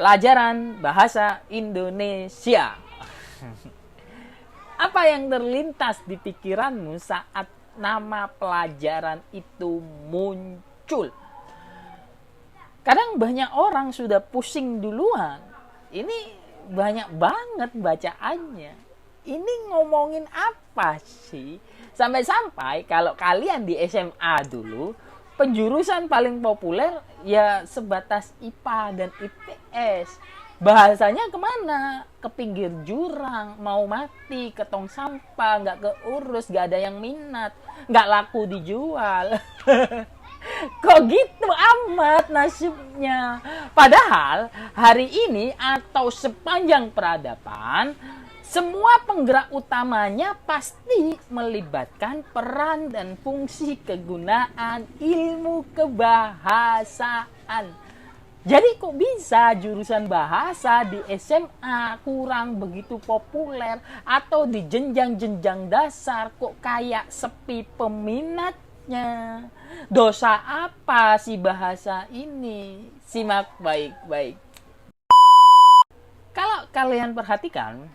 Pelajaran Bahasa Indonesia. Apa yang terlintas di pikiranmu saat nama pelajaran itu muncul? Kadang banyak orang sudah pusing duluan. Ini banyak banget bacaannya. Ini ngomongin apa sih? Sampai-sampai kalau kalian di SMA dulu, penjurusan paling populer ya sebatas IPA dan IPS. Bahasanya kemana? Ke pinggir jurang, mau mati, ke tong sampah, nggak keurus, nggak ada yang minat, nggak laku dijual. Kok gitu amat nasibnya? Padahal hari ini atau sepanjang peradaban, semua penggerak utamanya pasti melibatkan peran dan fungsi kegunaan ilmu kebahasaan. Jadi kok bisa jurusan bahasa di SMA kurang begitu populer, atau di jenjang-jenjang dasar kok kayak sepi peminatnya? Dosa apa sih bahasa ini? Simak baik-baik. Kalau kalian perhatikan,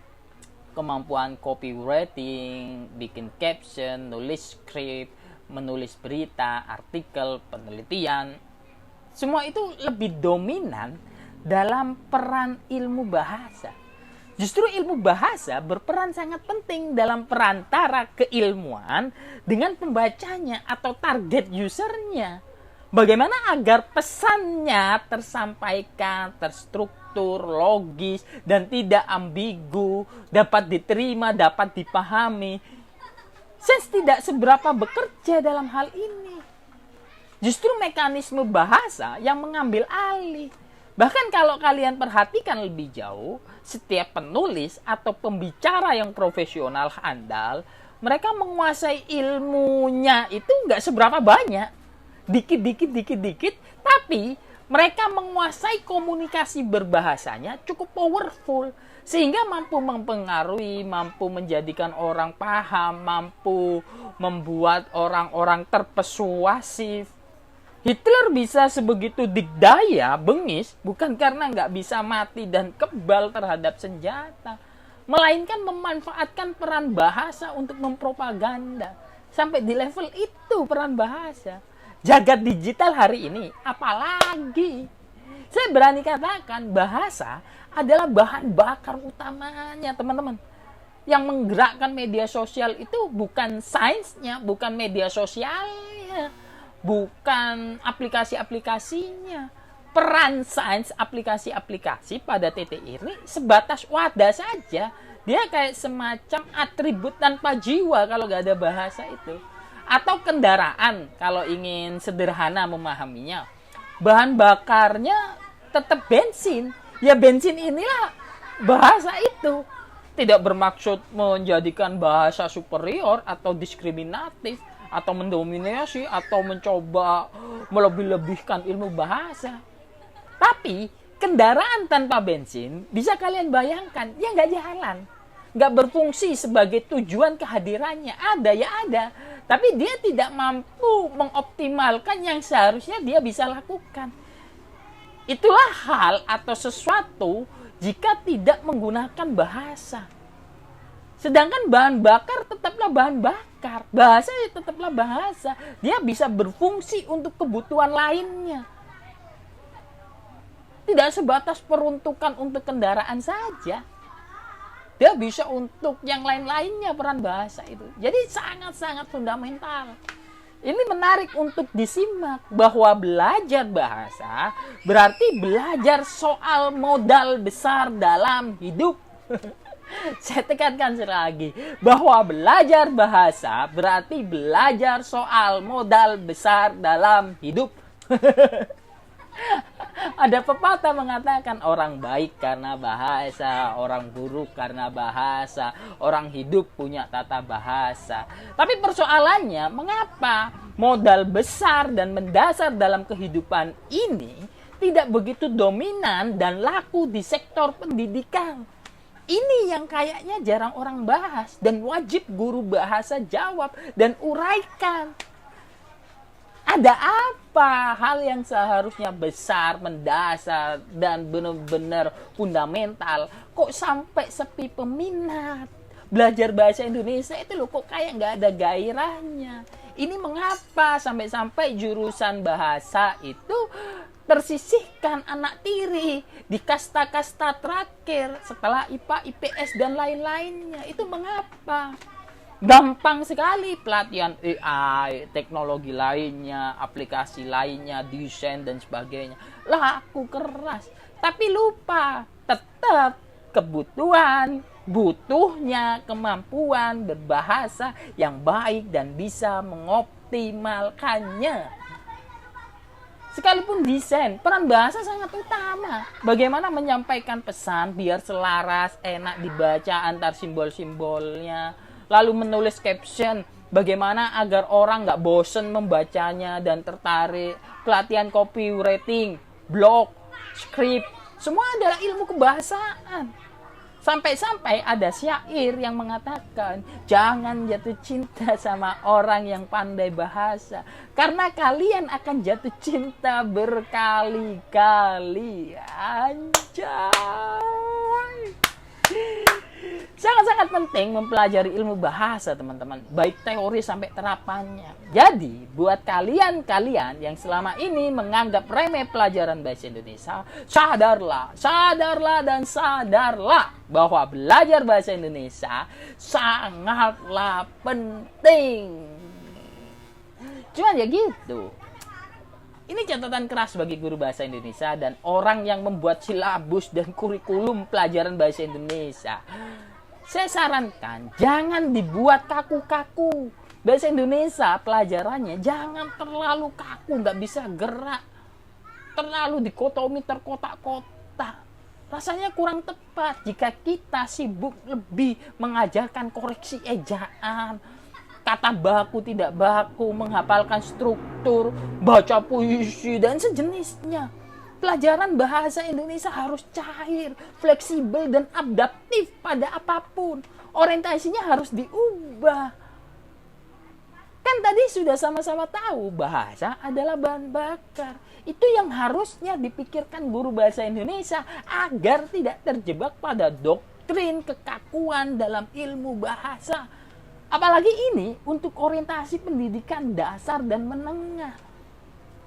kemampuan copywriting, bikin caption, nulis skrip, menulis berita, artikel, penelitian, semua itu lebih dominan dalam peran ilmu bahasa. Justru ilmu bahasa berperan sangat penting dalam perantara keilmuan dengan pembacanya atau target usernya. Bagaimana agar pesannya tersampaikan, terstruktur, logis, dan tidak ambigu, dapat diterima, dapat dipahami. Sense tidak seberapa bekerja dalam hal ini. Justru mekanisme bahasa yang mengambil alih. Bahkan kalau kalian perhatikan lebih jauh, setiap penulis atau pembicara yang profesional handal, mereka menguasai ilmunya itu nggak seberapa banyak. Dikit-dikit, tapi mereka menguasai komunikasi berbahasanya cukup powerful. Sehingga mampu mempengaruhi, mampu menjadikan orang paham, mampu membuat orang-orang terpersuasif. Hitler bisa sebegitu dikdaya, bengis, bukan karena nggak bisa mati dan kebal terhadap senjata, melainkan memanfaatkan peran bahasa untuk mempropaganda. Sampai di level itu peran bahasa. Jagat digital hari ini, apalagi. Saya berani katakan bahasa adalah bahan bakar utamanya, teman-teman. Yang menggerakkan media sosial itu bukan sainsnya, bukan media sosialnya, bukan aplikasi-aplikasinya. Peran sains aplikasi-aplikasi pada titik ini sebatas wadah saja. Dia kayak semacam atribut tanpa jiwa kalau nggak ada bahasa itu. Atau kendaraan, kalau ingin sederhana memahaminya. Bahan bakarnya tetap bensin. Ya bensin inilah bahasa itu. Tidak bermaksud menjadikan bahasa superior atau diskriminatif, atau mendominasi, atau mencoba melebih-lebihkan ilmu bahasa. Tapi kendaraan tanpa bensin, bisa kalian bayangkan, ya nggak jalan. Nggak berfungsi sebagai tujuan kehadirannya. Ada ya ada, tapi dia tidak mampu mengoptimalkan yang seharusnya dia bisa lakukan. Itulah hal atau sesuatu jika tidak menggunakan bahasa. Sedangkan bahan bakar tetaplah bahan bakar. Bahasa tetaplah bahasa. Dia bisa berfungsi untuk kebutuhan lainnya. Tidak sebatas peruntukan untuk kendaraan saja. Dia bisa untuk yang lain-lainnya peran bahasa itu. Jadi sangat-sangat fundamental. Ini menarik untuk disimak bahwa belajar bahasa berarti belajar soal modal besar dalam hidup. Saya tekankan sekali lagi bahwa belajar bahasa berarti belajar soal modal besar dalam hidup. Ada pepatah mengatakan orang baik karena bahasa, orang buruk karena bahasa, orang hidup punya tata bahasa. Tapi persoalannya, mengapa modal besar dan mendasar dalam kehidupan ini tidak begitu dominan dan laku di sektor pendidikan? Ini yang kayaknya jarang orang bahas dan wajib guru bahasa jawab dan uraikan. Ada apa hal yang seharusnya besar, mendasar, dan benar-benar fundamental, kok sampai sepi peminat? Belajar bahasa Indonesia itu loh kok kayak nggak ada gairahnya. Ini mengapa sampai-sampai jurusan bahasa itu tersisihkan anak tiri di kasta-kasta terakhir setelah IPA, IPS, dan lain-lainnya? Itu mengapa? Gampang sekali pelatihan AI, teknologi lainnya, aplikasi lainnya, desain dan sebagainya. Laku keras. Tapi lupa, tetap kebutuhan, butuhnya kemampuan berbahasa yang baik dan bisa mengoptimalkannya. Sekalipun desain, peran bahasa sangat utama. Bagaimana menyampaikan pesan biar selaras, enak dibaca antar simbol-simbolnya. Lalu menulis caption, bagaimana agar orang nggak bosen membacanya dan tertarik. Pelatihan copywriting, blog, script, semua adalah ilmu kebahasaan. Sampai-sampai ada syair yang mengatakan, jangan jatuh cinta sama orang yang pandai bahasa, karena kalian akan jatuh cinta berkali-kali. Anjay. Sangat-sangat penting mempelajari ilmu bahasa, teman-teman, baik teori sampai terapannya. Jadi, buat kalian yang selama ini menganggap remeh pelajaran bahasa Indonesia, sadarlah dan sadarlah bahwa belajar bahasa Indonesia sangatlah penting. Cuman ya gitu. Ini catatan keras bagi guru bahasa Indonesia dan orang yang membuat silabus dan kurikulum pelajaran bahasa Indonesia. Saya sarankan jangan dibuat kaku-kaku. Bahasa Indonesia pelajarannya jangan terlalu kaku, nggak bisa gerak. Terlalu dikotomi terkotak-kotak. Rasanya kurang tepat jika kita sibuk lebih mengajarkan koreksi ejaan, kata baku tidak baku, menghafalkan struktur, baca puisi, dan sejenisnya. Pelajaran bahasa Indonesia harus cair, fleksibel, dan adaptif pada apapun. Orientasinya harus diubah. Kan tadi sudah sama-sama tahu bahasa adalah bahan bakar. Itu yang harusnya dipikirkan guru bahasa Indonesia agar tidak terjebak pada doktrin kekakuan dalam ilmu bahasa. Apalagi ini untuk orientasi pendidikan dasar dan menengah.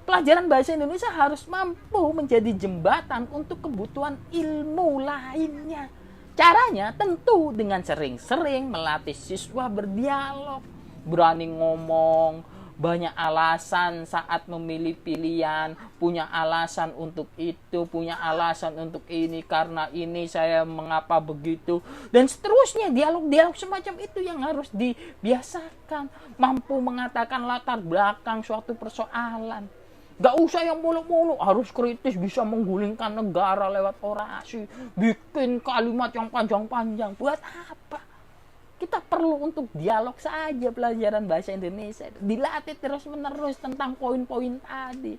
Pelajaran bahasa Indonesia harus mampu menjadi jembatan untuk kebutuhan ilmu lainnya. Caranya tentu dengan sering-sering melatih siswa berdialog, berani ngomong, banyak alasan saat memilih pilihan, punya alasan untuk itu, punya alasan untuk ini, karena ini saya mengapa begitu, dan seterusnya. Dialog-dialog semacam itu yang harus dibiasakan, mampu mengatakan latar belakang suatu persoalan. Gak usah yang muluk-muluk, harus kritis, bisa menggulingkan negara lewat orasi, bikin kalimat yang panjang-panjang. Buat apa? Kita perlu untuk dialog saja pelajaran bahasa Indonesia. Dilatih terus-menerus tentang poin-poin tadi.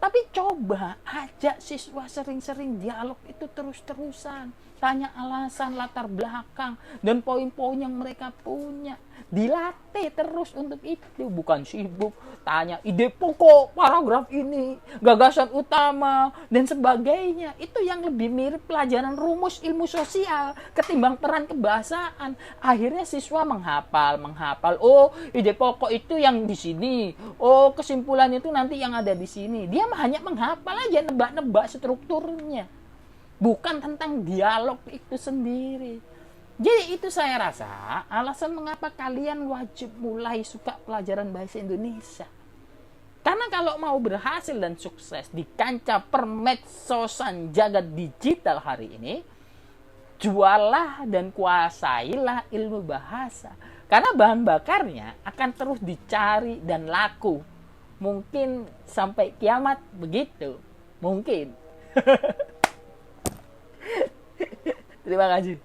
Tapi coba ajak siswa sering-sering dialog itu terus-terusan. Tanya alasan, latar belakang, dan poin-poin yang mereka punya. Dilatih terus untuk itu. Bukan sibuk tanya ide pokok paragraf ini, gagasan utama, dan sebagainya. Itu yang lebih mirip pelajaran rumus ilmu sosial ketimbang peran kebahasaan. Akhirnya siswa menghafal. Oh, ide pokok itu yang di sini. Oh, kesimpulan itu nanti yang ada di sini. Dia hanya menghafal aja, nebak-nebak strukturnya. Bukan tentang dialog itu sendiri. Jadi itu saya rasa alasan mengapa kalian wajib mulai suka pelajaran bahasa Indonesia. Karena kalau mau berhasil dan sukses di kancah permedsosan jagat digital hari ini, jualah dan kuasailah ilmu bahasa. Karena bahan bakarnya akan terus dicari dan laku. Mungkin sampai kiamat begitu. Mungkin. Terima kasih.